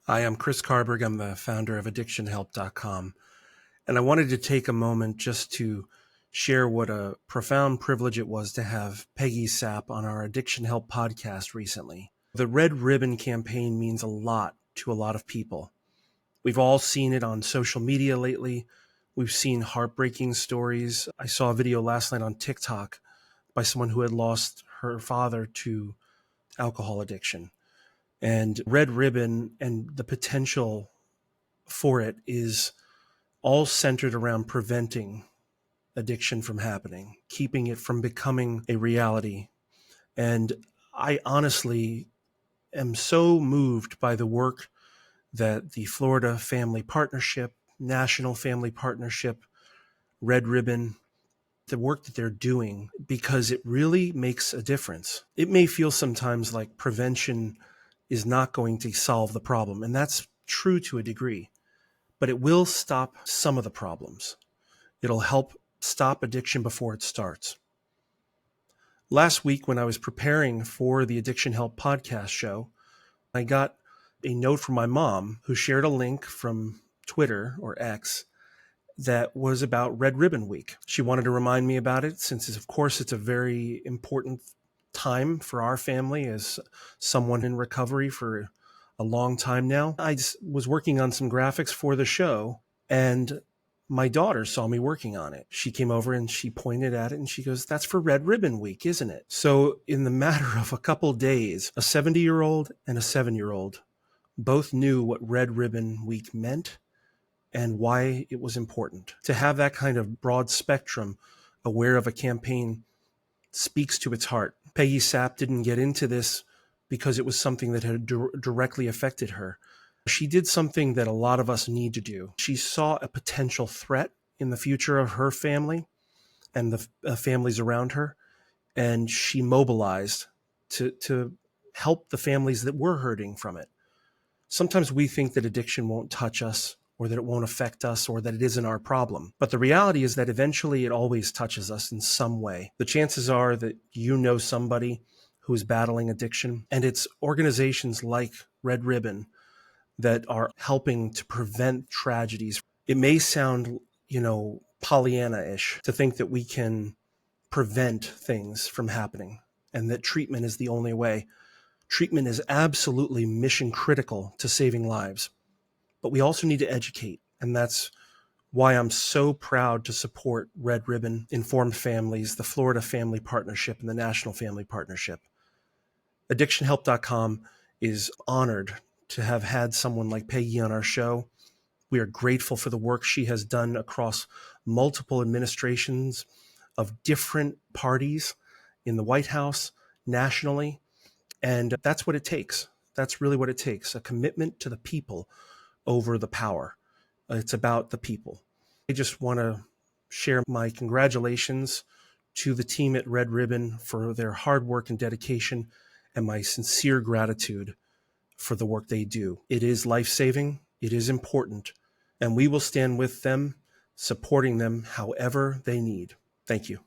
Hi, I'm Chris Carberg. I'm the founder of addictionhelp.com. And I wanted to take a moment just to share what a profound privilege it was to have Peggy Sapp on our Addiction Help podcast recently. The Red Ribbon campaign means a lot to a lot of people. We've all seen it on social media lately. We've seen heartbreaking stories. I saw a video last night on TikTok by someone who had lost her father to alcohol addiction. And Red Ribbon and the potential for it is all centered around preventing addiction from happening, keeping it from becoming a reality. And I honestly am so moved by the work that the Florida Family Partnership, National Family Partnership, Red Ribbon, the work that they're doing, because it really makes a difference. It may feel sometimes like prevention is not going to solve the problem, and that's true to a degree, but it will stop some of the problems. It'll help stop addiction before it starts. Last week, when I was preparing for the Addiction Help podcast show, I got a note from my mom who shared a link from Twitter or X that was about Red Ribbon Week. She wanted to remind me about it since, of course, it's a very important time for our family as someone in recovery for a long time now. I was working on some graphics for the show, and my daughter saw me working on it. She came over and she pointed at it and she goes, "That's for Red Ribbon Week, isn't it?" So in the matter of a couple days, a 70-year-old and a 7-year-old both knew what Red Ribbon Week meant and why it was important. To have that kind of broad spectrum aware of a campaign speaks to its heart. Peggy Sapp didn't get into this because it was something that had directly affected her. She did something that a lot of us need to do. She saw a potential threat in the future of her family and the families around her, and she mobilized to help the families that were hurting from it. Sometimes we think that addiction won't touch us, or that it won't affect us, or that it isn't our problem. But the reality is that eventually it always touches us in some way. The chances are that you know somebody who is battling addiction, and it's organizations like Red Ribbon that are helping to prevent tragedies. It may sound, Pollyanna-ish to think that we can prevent things from happening and that treatment is the only way. Treatment is absolutely mission critical to saving lives. But we also need to educate, and that's why I'm so proud to support Red Ribbon, Informed Families, the Florida Family Partnership, and the National Family Partnership. AddictionHelp.com is honored to have had someone like Peggy on our show. We are grateful for the work she has done across multiple administrations of different parties in the White House, nationally, and that's what it takes. That's really what it takes, a commitment to the people over the power. It's about the people. I just want to share my congratulations to the team at Red Ribbon for their hard work and dedication, and my sincere gratitude for the work they do. It is life-saving, it is important, and we will stand with them, supporting them however they need. Thank you.